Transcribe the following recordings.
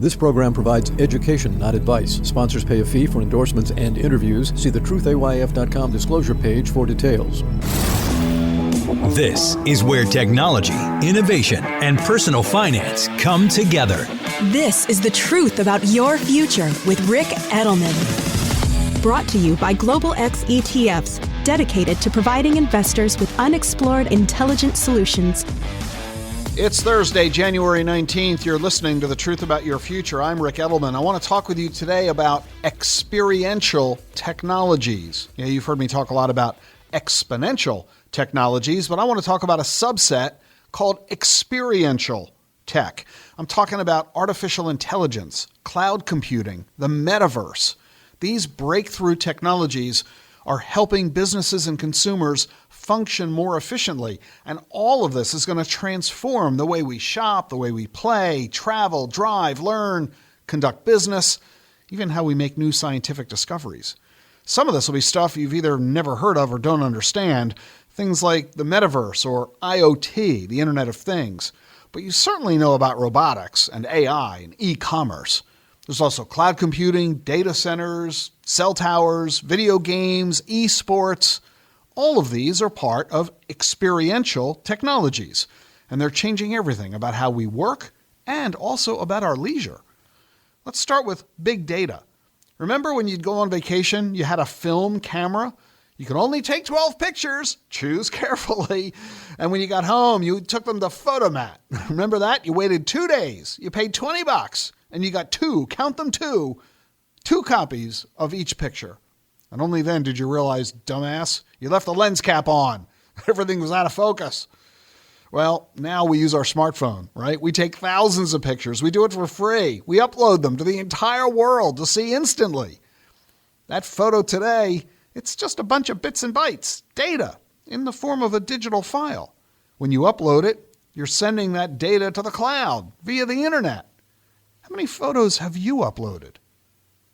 This program provides education, not advice. Sponsors pay a fee for endorsements and interviews. See the truthayf.com disclosure page for details. This is where technology, innovation, and personal finance come together. This is the truth about your future with Rick Edelman. Brought to you by Global X ETFs, dedicated to providing investors with unexplored intelligent solutions. It's Thursday, January 19th. You're listening to The Truth About Your Future. I'm Rick Edelman. I want to talk with you today about experiential technologies. Yeah, you've heard me talk a lot about exponential technologies, but I want to talk about a subset called experiential tech. I'm talking about artificial intelligence, cloud computing, the Metaverse. These breakthrough technologies are helping businesses and consumers function more efficiently. And all of this is going to transform the way we shop, the way we play, travel, drive, learn, conduct business, even how we make new scientific discoveries. Some of this will be stuff you've either never heard of or don't understand, things like the Metaverse or IoT, the Internet of Things. But you certainly know about robotics and AI and e-commerce. There's also cloud computing, data centers, cell towers, video games, esports. All of these are part of experiential technologies, and they're changing everything about how we work and also about our leisure. Let's start with big data. Remember when you'd go on vacation, you had a film camera? You could only take 12 pictures, choose carefully, and when you got home, you took them to Photomat. Remember that? You waited 2 days, you paid $20, and you got two copies of each picture. And only then did you realize, dumbass, you left the lens cap on. Everything was out of focus. Well, now we use our smartphone, right? We take thousands of pictures. We do it for free. We upload them to the entire world to see instantly. That photo today, it's just a bunch of bits and bytes, data, in the form of a digital file. When you upload it, you're sending that data to the cloud via the internet. How many photos have you uploaded?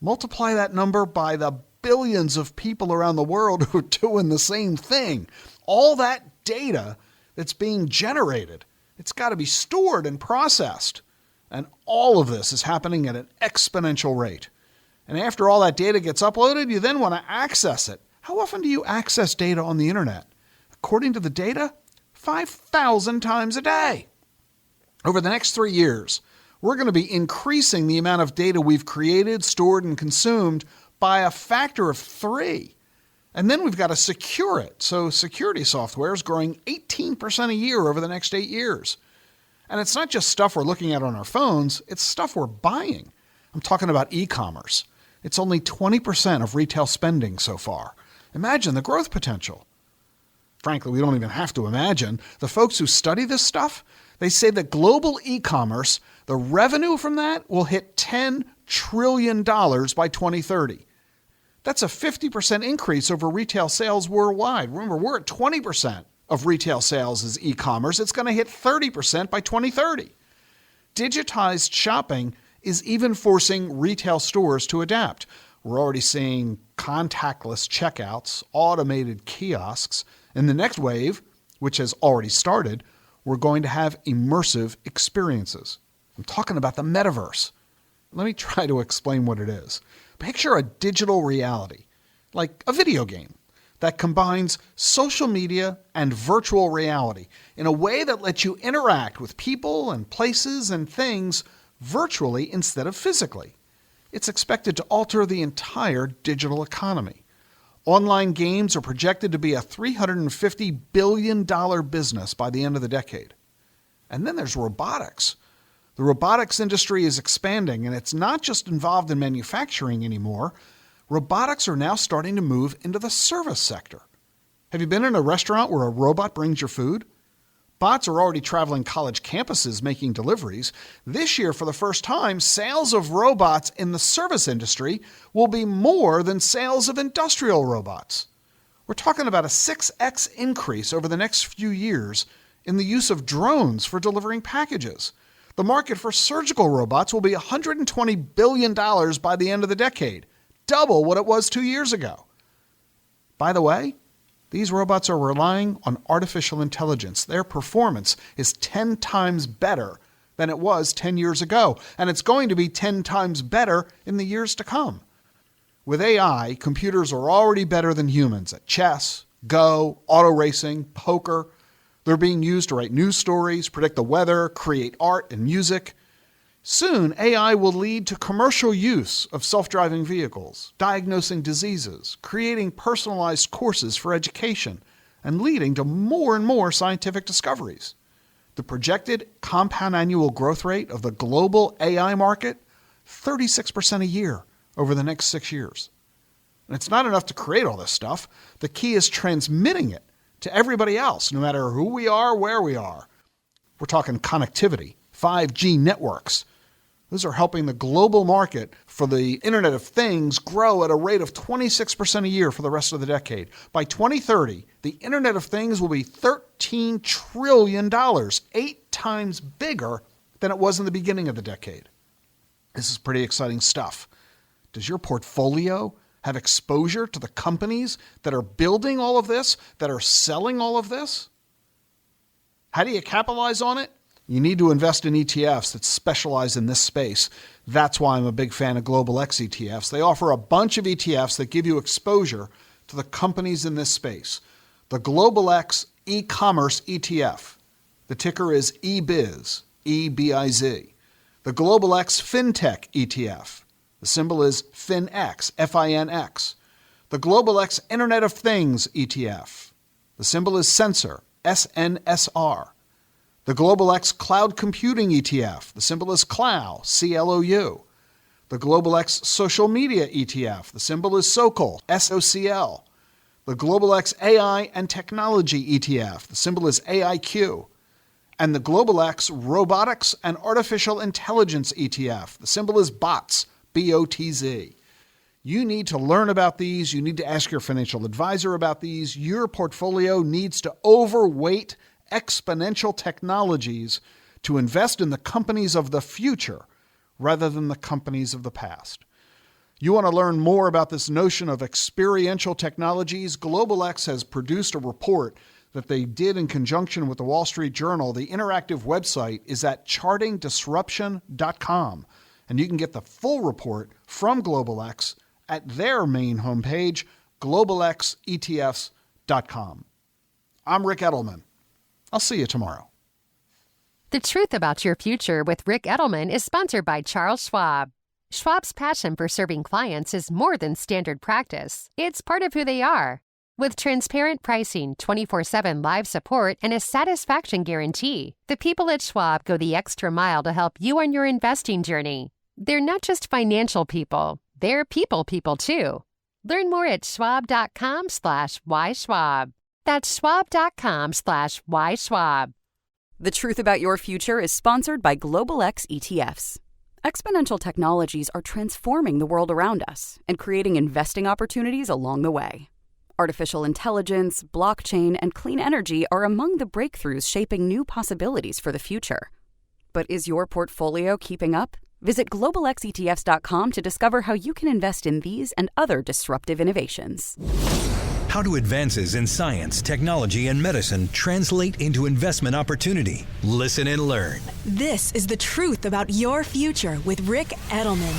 Multiply that number by the billions of people around the world who are doing the same thing. All that data that's being generated, it's got to be stored and processed. And all of this is happening at an exponential rate. And after all that data gets uploaded, you then want to access it. How often do you access data on the internet? According to the data, 5,000 times a day. Over the next 3 years, we're going to be increasing the amount of data we've created, stored, and consumed by a factor of 3. And then we've got to secure it. So security software is growing 18% a year over the next 8 years. And it's not just stuff we're looking at on our phones, it's stuff we're buying. I'm talking about e-commerce. It's only 20% of retail spending so far. Imagine the growth potential. Frankly, we don't even have to imagine. The folks who study this stuff, they say that global e-commerce, the revenue from that will hit $10 trillion by 2030. That's a 50% increase over retail sales worldwide. Remember, we're at 20% of retail sales is e-commerce. It's going to hit 30% by 2030. Digitized shopping is even forcing retail stores to adapt. We're already seeing contactless checkouts, automated kiosks. In the next wave, which has already started, we're going to have immersive experiences. I'm talking about the Metaverse. Let me try to explain what it is. Picture a digital reality, like a video game, that combines social media and virtual reality in a way that lets you interact with people and places and things virtually instead of physically. It's expected to alter the entire digital economy. Online games are projected to be a $350 billion business by the end of the decade. And then there's robotics. The robotics industry is expanding, and it's not just involved in manufacturing anymore. Robotics are now starting to move into the service sector. Have you been in a restaurant where a robot brings your food? Bots are already traveling college campuses making deliveries. This year, for the first time, sales of robots in the service industry will be more than sales of industrial robots. We're talking about a 6x increase over the next few years in the use of drones for delivering packages. The market for surgical robots will be $120 billion by the end of the decade, double what it was 2 years ago. By the way, these robots are relying on artificial intelligence. Their performance is 10 times better than it was 10 years ago, and it's going to be 10 times better in the years to come. With AI, computers are already better than humans at chess, Go, auto racing, poker. They're being used to write news stories, predict the weather, create art and music. Soon, AI will lead to commercial use of self-driving vehicles, diagnosing diseases, creating personalized courses for education, and leading to more and more scientific discoveries. The projected compound annual growth rate of the global AI market, 36% a year over the next 6 years. And it's not enough to create all this stuff. The key is transmitting it to everybody else, no matter who we are, where we are. We're talking connectivity, 5G networks. Those are helping the global market for the Internet of Things grow at a rate of 26% a year for the rest of the decade. By 2030, the Internet of Things will be $13 trillion, 8 times bigger than it was in the beginning of the decade. This is pretty exciting stuff. Does your portfolio have exposure to the companies that are building all of this, that are selling all of this? How do you capitalize on it? You need to invest in ETFs that specialize in this space. That's why I'm a big fan of Global X ETFs. They offer a bunch of ETFs that give you exposure to the companies in this space. The Global X e-commerce ETF. The ticker is EBIZ, E-B-I-Z. The Global X FinTech ETF. The symbol is FinX, F-I-N-X. The Global X Internet of Things ETF. The symbol is Sensor, S-N-S-R. The Global X Cloud Computing ETF. The symbol is CLOU, C-L-O-U. The Global X Social Media ETF. The symbol is SOCL, S-O-C-L. The Global X AI and Technology ETF. The symbol is AIQ. And the Global X Robotics and Artificial Intelligence ETF. The symbol is BOTZ, B-O-T-Z. You need to learn about these. You need to ask your financial advisor about these. Your portfolio needs to overweight exponential technologies to invest in the companies of the future rather than the companies of the past. You want to learn more about this notion of experiential technologies? Global X has produced a report that they did in conjunction with the Wall Street Journal. The interactive website is at chartingdisruption.com, and you can get the full report from Global X at their main homepage, globalxetfs.com. I'm Rick Edelman. I'll see you tomorrow. The Truth About Your Future with Rick Edelman is sponsored by Charles Schwab. Schwab's passion for serving clients is more than standard practice. It's part of who they are. With transparent pricing, 24/7 live support, and a satisfaction guarantee, the people at Schwab go the extra mile to help you on your investing journey. They're not just financial people, they're people too. Learn more at schwab.com/whyschwab. That's schwab.com/whyschwab. The Truth About Your Future is sponsored by Global X ETFs. Exponential technologies are transforming the world around us and creating investing opportunities along the way. Artificial intelligence, blockchain, and clean energy are among the breakthroughs shaping new possibilities for the future. But is your portfolio keeping up? Visit globalxetfs.com to discover how you can invest in these and other disruptive innovations. How do advances in science, technology, and medicine translate into investment opportunity? Listen and learn. This is The Truth About Your Future with Rick Edelman.